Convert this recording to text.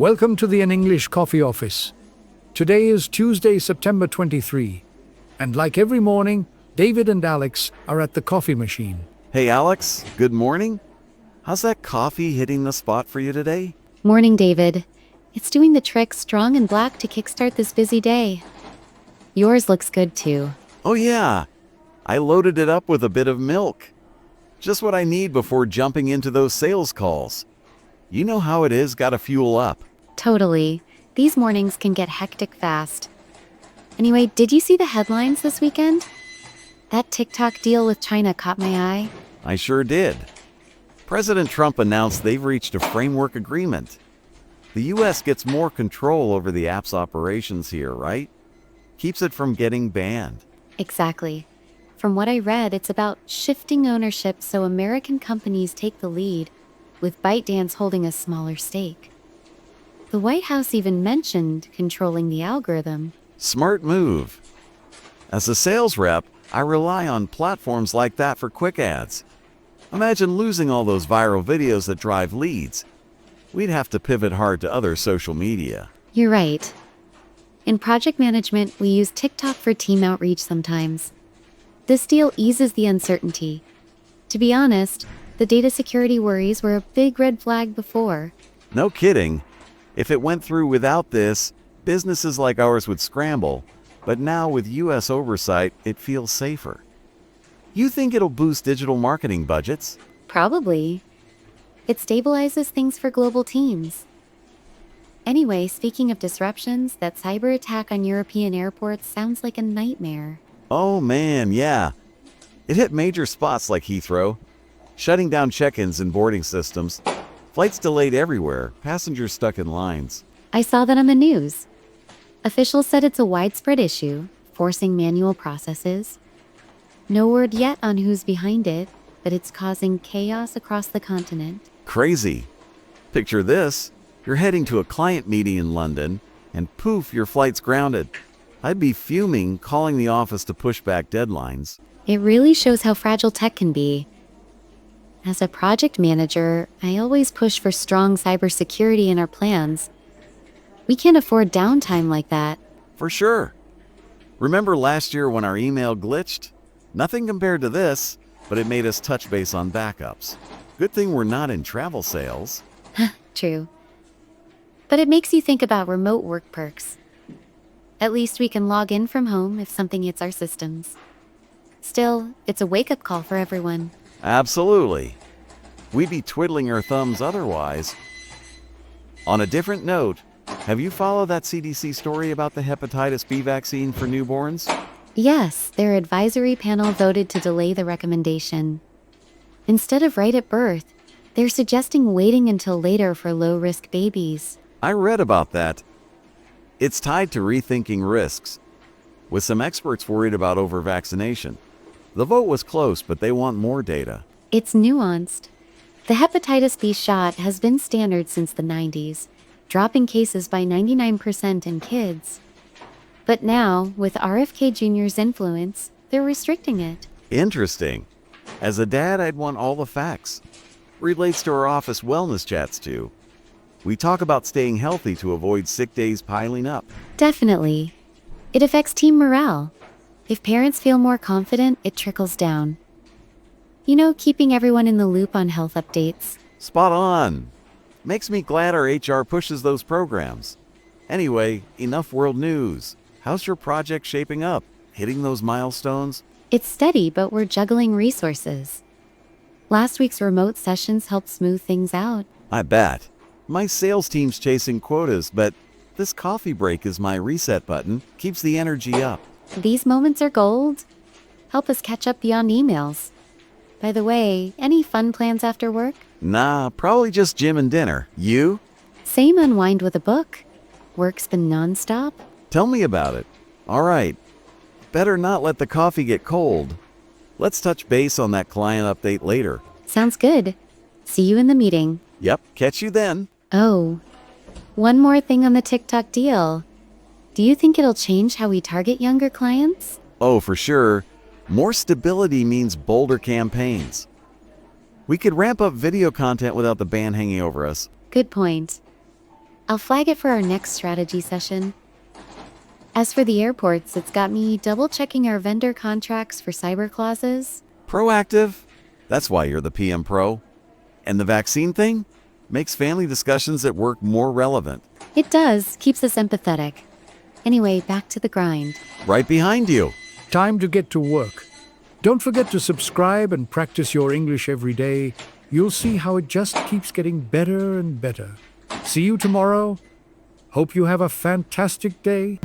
Welcome to the An English Coffee Office. Today is Tuesday, September 23, and like every morning, David and Alex are at the coffee machine. Hey Alex, good morning. How's that coffee hitting the spot for you today? Morning, David. It's doing the trick strong and black to kickstart this busy day. Yours looks good too. Oh yeah, I loaded it up with a bit of milk. Just what I need before jumping into those sales calls. You know how it is, gotta fuel up. Totally. These mornings can get hectic fast. Anyway, did you see the headlines this weekend? That TikTok deal with China caught my eye. I sure did. President Trump announced they've reached a framework agreement. The US gets more control over the app's operations here, right? Keeps it from getting banned. Exactly. From what I read, it's about shifting ownership so American companies take the lead, with ByteDance holding a smaller stake. The White House even mentioned controlling the algorithm. Smart move. As a sales rep, I rely on platforms like that for quick ads. Imagine losing all those viral videos that drive leads. We'd have to pivot hard to other social media. You're right. In project management, we use TikTok for team outreach sometimes. This deal eases the uncertainty. To be honest, the data security worries were a big red flag before. No kidding. If it went through without this, businesses like ours would scramble. But now with US oversight, it feels safer. You think it'll boost digital marketing budgets? Probably. It stabilizes things for global teams. Anyway, speaking of disruptions, that cyber attack on European airports sounds like a nightmare. Oh man, yeah. It hit major spots like Heathrow, shutting down check-ins and boarding systems. Flights delayed everywhere, passengers stuck in lines. I saw that on the news. Officials said it's a widespread issue, forcing manual processes. No word yet on who's behind it, but it's causing chaos across the continent. Crazy. Picture this. You're heading to a client meeting in London, and poof, your flight's grounded. I'd be fuming, calling the office to push back deadlines. It really shows how fragile tech can be. As a project manager, I always push for strong cybersecurity in our plans. We can't afford downtime like that. For sure. Remember last year when our email glitched? Nothing compared to this, but it made us touch base on backups. Good thing we're not in travel sales. True. But it makes you think about remote work perks. At least we can log in from home if something hits our systems. Still, it's a wake-up call for everyone. Absolutely. We'd be twiddling our thumbs otherwise. On a different note, have you followed that CDC story about the hepatitis B vaccine for newborns? Yes, their advisory panel voted to delay the recommendation. Instead of right at birth, they're suggesting waiting until later for low-risk babies. I read about that. It's tied to rethinking risks, with some experts worried about over-vaccination. The vote was close, but they want more data. It's nuanced. The hepatitis B shot has been standard since the 90s, dropping cases by 99% in kids. But now, with RFK Jr.'s influence, they're restricting it. Interesting. As a dad, I'd want all the facts. Relates to our office wellness chats too. We talk about staying healthy to avoid sick days piling up. Definitely. It affects team morale. If parents feel more confident, it trickles down. You know, keeping everyone in the loop on health updates. Spot on. Makes me glad our HR pushes those programs. Anyway, enough world news. How's your project shaping up? Hitting those milestones? It's steady, but we're juggling resources. Last week's remote sessions helped smooth things out. I bet. My sales team's chasing quotas, but this coffee break is my reset button. Keeps the energy up. These moments are gold. Help us catch up beyond emails. By the way, any fun plans after work? Nah, probably just gym and dinner. You? Same, unwind with a book. Work's been nonstop. Tell me about it. All right. Better not let the coffee get cold. Let's touch base on that client update later. Sounds good. See you in the meeting. Yep, catch you then. Oh, one more thing on the TikTok deal. Do you think it'll change how we target younger clients? Oh, for sure. More stability means bolder campaigns. We could ramp up video content without the ban hanging over us. Good point. I'll flag it for our next strategy session. As for the airports, it's got me double-checking our vendor contracts for cyber clauses. Proactive? That's why you're the PM Pro. And the vaccine thing? Makes family discussions at work more relevant. It does, keeps us empathetic. Anyway, back to the grind. Right behind you. Time to get to work. Don't forget to subscribe and practice your English every day. You'll see how it just keeps getting better and better. See you tomorrow. Hope you have a fantastic day.